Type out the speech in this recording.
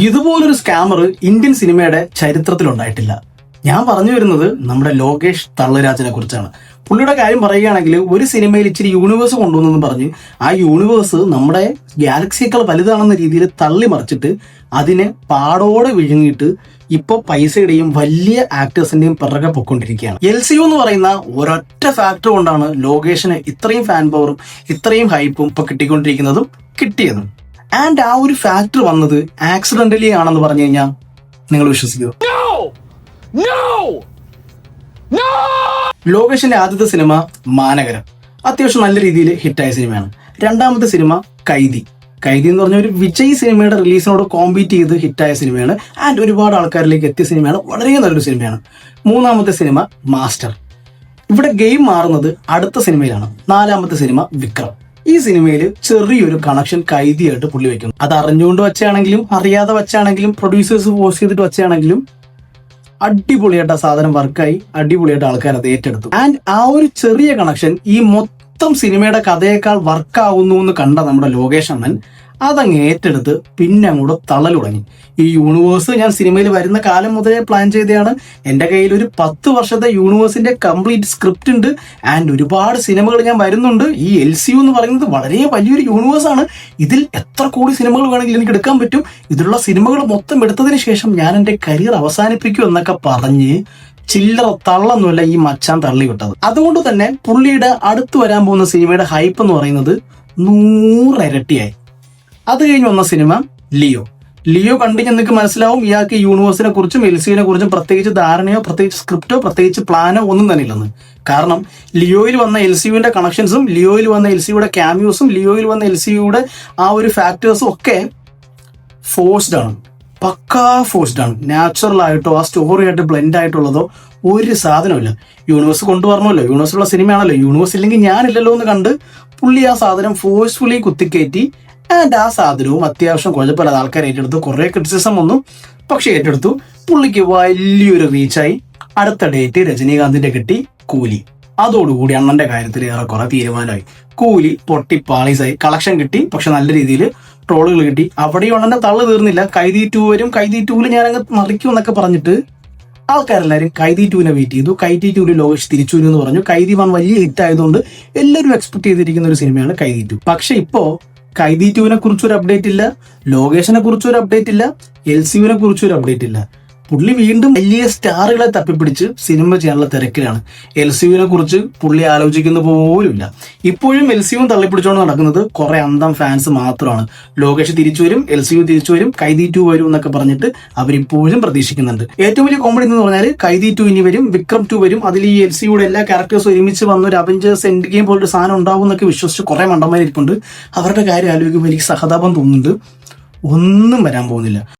ഇതുപോലൊരു scammer Indian സിനിമയുടെ ചരിത്രത്തിലുണ്ടായിട്ടില്ല. ഞാൻ പറഞ്ഞു വരുന്നത് നമ്മുടെ ലോകേഷ് തള്ളരാജനെ കുറിച്ചാണ്. പുള്ളിയുടെ കാര്യം പറയുകയാണെങ്കിൽ ഒരു സിനിമയിൽ ഇച്ചിരി യൂണിവേഴ്സ് കൊണ്ടുവന്നെന്ന് പറഞ്ഞ് ആ യൂണിവേഴ്സ് നമ്മുടെ ഗാലക്സിയേക്കാൾ വലുതാണെന്ന രീതിയിൽ തള്ളി മറിച്ചിട്ട് അതിനെ പാടോടെ വിഴുങ്ങിയിട്ട് ഇപ്പൊ പൈസയുടെയും വലിയ ആക്ടേഴ്സിന്റെയും പിറകെ പൊക്കൊണ്ടിരിക്കുകയാണ്. LCU എന്ന് പറയുന്ന ഒരൊറ്റ ഫാക്ടർ കൊണ്ടാണ് ലോകേഷിന് ഇത്രയും ഫാൻ പവറും ഇത്രയും ഹൈപ്പും ഇപ്പൊ കിട്ടിക്കൊണ്ടിരിക്കുന്നതും കിട്ടിയതും. ആൻഡ് ആ ഒരു ഫാക്ടർ വന്നത് ആക്സിഡന്റലി ആണെന്ന് പറഞ്ഞു കഴിഞ്ഞാൽ നിങ്ങൾ വിശ്വസിക്കുമോ? ലോകേഷിന്റെ ആദ്യത്തെ സിനിമ മാനഗരം അത്യാവശ്യം നല്ല രീതിയിൽ ഹിറ്റായ സിനിമയാണ്. രണ്ടാമത്തെ സിനിമ കൈദി എന്ന് പറഞ്ഞ ഒരു വിജയ് സിനിമയുടെ റിലീസിനോട് കോമ്പീറ്റ് ചെയ്ത് ഹിറ്റായ സിനിമയാണ്. ആൻഡ് ഒരുപാട് ആൾക്കാരിലേക്ക് എത്തിയ സിനിമയാണ്. വളരെ നല്ലൊരു സിനിമയാണ്. മൂന്നാമത്തെ സിനിമ മാസ്റ്റർ. ഇവിടെ ഗെയിം മാറുന്നത് അടുത്ത സിനിമയിലാണ്. നാലാമത്തെ സിനിമ വിക്രം. ഈ സിനിമയിൽ ചെറിയൊരു കണക്ഷൻ കൈദിയായിട്ട് പുള്ളി വെക്കുന്നു. അത് അറിഞ്ഞുകൊണ്ട് വെച്ചാണെങ്കിലും അറിയാതെ വെച്ചാണെങ്കിലും പ്രൊഡ്യൂസേഴ്സ് പോസ്റ്റ് ചെയ്തിട്ട് വെച്ചാണെങ്കിലും അടിപൊളിയായിട്ട് ആ സാധനം വർക്കായി, അടിപൊളിയായിട്ട് ആൾക്കാർ അത് ഏറ്റെടുത്തു. ആൻഡ് ആ ഒരു ചെറിയ കണക്ഷൻ ഈ മൊത്തം സിനിമയുടെ കഥയേക്കാൾ വർക്കാവുന്നു എന്ന് കണ്ട നമ്മുടെ ലോകേഷ് അണ്ണൻ അതങ്ങ് ഏറ്റെടുത്ത് പിന്നെ അങ്ങോട്ട് തള്ളൽ തുടങ്ങി. ഈ യൂണിവേഴ്സ് ഞാൻ സിനിമയിൽ വരുന്ന കാലം മുതലേ പ്ലാൻ ചെയ്തതാണ്. എൻ്റെ കയ്യിൽ ഒരു 10 വർഷത്തെ യൂണിവേഴ്സിന്റെ കംപ്ലീറ്റ് സ്ക്രിപ്റ്റ് ഉണ്ട്. ആൻഡ് ഒരുപാട് സിനിമകൾ ഞാൻ വരുന്നുണ്ട്. ഈ LCU എന്ന് പറയുന്നത് വളരെ വലിയൊരു യൂണിവേഴ്സാണ്. ഇതിൽ എത്ര കോടി സിനിമകൾ വേണമെങ്കിലും എനിക്ക് എടുക്കാൻ പറ്റും. ഇതിലുള്ള സിനിമകൾ മൊത്തം എടുത്തതിന് ശേഷം ഞാൻ എൻ്റെ കരിയർ അവസാനിപ്പിക്കും എന്നൊക്കെ പറഞ്ഞ് ചില്ലറ തള്ളൊന്നുമല്ല ഈ മച്ചാൻ തള്ളി വിട്ടത്. അതുകൊണ്ട് തന്നെ പുള്ളിയുടെ അടുത്ത് വരാൻ പോകുന്ന സിനിമയുടെ ഹൈപ്പ് എന്ന് പറയുന്നത് 100 ഇരട്ടിയായി. അത് കഴിഞ്ഞ് വന്ന സിനിമ ലിയോ കണ്ടു നിങ്ങൾക്ക് മനസ്സിലാവും ഇയാൾക്ക് യൂണിവേഴ്സിനെ കുറിച്ചും LCUവിനെ കുറിച്ചും പ്രത്യേകിച്ച് ധാരണയോ പ്രത്യേകിച്ച് സ്ക്രിപ്റ്റോ പ്രത്യേകിച്ച് പ്ലാനോ ഒന്നും തന്നെ ഇല്ലെന്ന്. കാരണം ലിയോയിൽ വന്ന LCUവിന്റെ കണക്ഷൻസും ലിയോയിൽ വന്ന LCUയുടെ ക്യാമിയോസും ലിയോയിൽ വന്ന LCUയുടെ ആ ഒരു ഫാക്ടേഴ്സും ഒക്കെ ഫോഴ്സ്ഡ് ആണ്. പക്കാ ഫോഴ്സ്ഡ് ആണ്. നാച്ചുറൽ ആയിട്ടോ ആ സ്റ്റോറി ആയിട്ട് ബ്ലെൻഡ് ആയിട്ടുള്ളതോ ഒരു സാധനമില്ല. യൂണിവേഴ്സ് കൊണ്ടുവരണമല്ലോ, യൂണിവേഴ്സുള്ള സിനിമയാണല്ലോ, യൂണിവേഴ്സ് ഇല്ലെങ്കിൽ ഞാനില്ലല്ലോ എന്ന് കണ്ട് പുള്ളി ആ സാധനം ഫോഴ്സ്ഫുള്ളി കുത്തിക്കയറ്റി. ആൻഡ് ആ സാധനവും അത്യാവശ്യം കുഴപ്പമില്ലാതെ ആൾക്കാർ ഏറ്റെടുത്തു. കുറെ ക്രിറ്റിസിസം വന്നു, പക്ഷെ ഏറ്റെടുത്തു. പുള്ളിക്ക് വലിയൊരു റീച്ചായി. അടുത്ത ഡേറ്റ് രജനീകാന്തിന്റെ കിട്ടി കൂലി. അതോടുകൂടി അണ്ണന്റെ കാര്യത്തിൽ ഏറെക്കുറെ തീരുമാനമായി. കൂലി പൊട്ടി പാളീസായി. കളക്ഷൻ കിട്ടി, പക്ഷെ നല്ല രീതിയിൽ ട്രോളുകൾ കിട്ടി. അവിടെയും അണ്ണന്റെ തള്ളു തീർന്നില്ല. കൈദി 2 വരും, കൈദി 2 ഞാനങ്ങ് മറിക്കും എന്നൊക്കെ പറഞ്ഞിട്ട് ആൾക്കാരെല്ലാവരും കൈദി 2 വെയിറ്റ് ചെയ്തു. കൈദി 2 ലോകേഷ് തിരിച്ചു വരും എന്ന് പറഞ്ഞു. കൈദി 1 വലിയ ഹിറ്റ് ആയതുകൊണ്ട് എല്ലാവരും എക്സ്പെക്ട് ചെയ്തിരിക്കുന്ന ഒരു സിനിമയാണ് കൈദി 2. പക്ഷെ ഇപ്പോ കൈദി 2വിനെ കുറിച്ചൊരു അപ്ഡേറ്റ് ഇല്ല, ലോകേഷിനെ കുറിച്ചൊരു അപ്ഡേറ്റ് ഇല്ല, LCUവിനെ കുറിച്ചൊരു അപ്ഡേറ്റ് ഇല്ല. പുള്ളി വീണ്ടും വലിയ സ്റ്റാറുകളെ തപ്പിപ്പിടിച്ച് സിനിമ ചെയ്യാനുള്ള തിരക്കിലാണ്. LCUവിനെ കുറിച്ച് പുള്ളി ആലോചിക്കുന്ന പോലുമില്ല. ഇപ്പോഴും LCUവും തള്ളിപ്പിടിച്ചോണ്ട് നടക്കുന്നത് കുറെ അന്തം ഫാൻസ് മാത്രമാണ്. ലോകേഷ് തിരിച്ചു വരും, LCU തിരിച്ചു വരും, കൈദി 2 വരും എന്നൊക്കെ പറഞ്ഞിട്ട് അവരിപ്പോഴും പ്രതീക്ഷിക്കുന്നുണ്ട്. ഏറ്റവും വലിയ കോമഡി എന്ന് പറഞ്ഞാൽ കൈദി 2 ഇനി വരും, വിക്രം 2 വരും. അതിൽ ഈ LCUയുടെ എല്ലാ ക്യാരക്ടേഴ്സും ഒരുമിച്ച് വന്ന ഒരു അവഞ്ചേഴ്സ് എൻഡ് ഗെയിം പോലൊരു സാധനം ഉണ്ടാവും എന്നൊക്കെ വിശ്വസിച്ച് കുറെ മണ്ടന്മാരിപ്പുണ്ട്. അവരുടെ കാര്യം ആലോചിക്കുമ്പോൾ എനിക്ക് സഹതാപം തോന്നുന്നുണ്ട്. ഒന്നും വരാൻ പോകുന്നില്ല.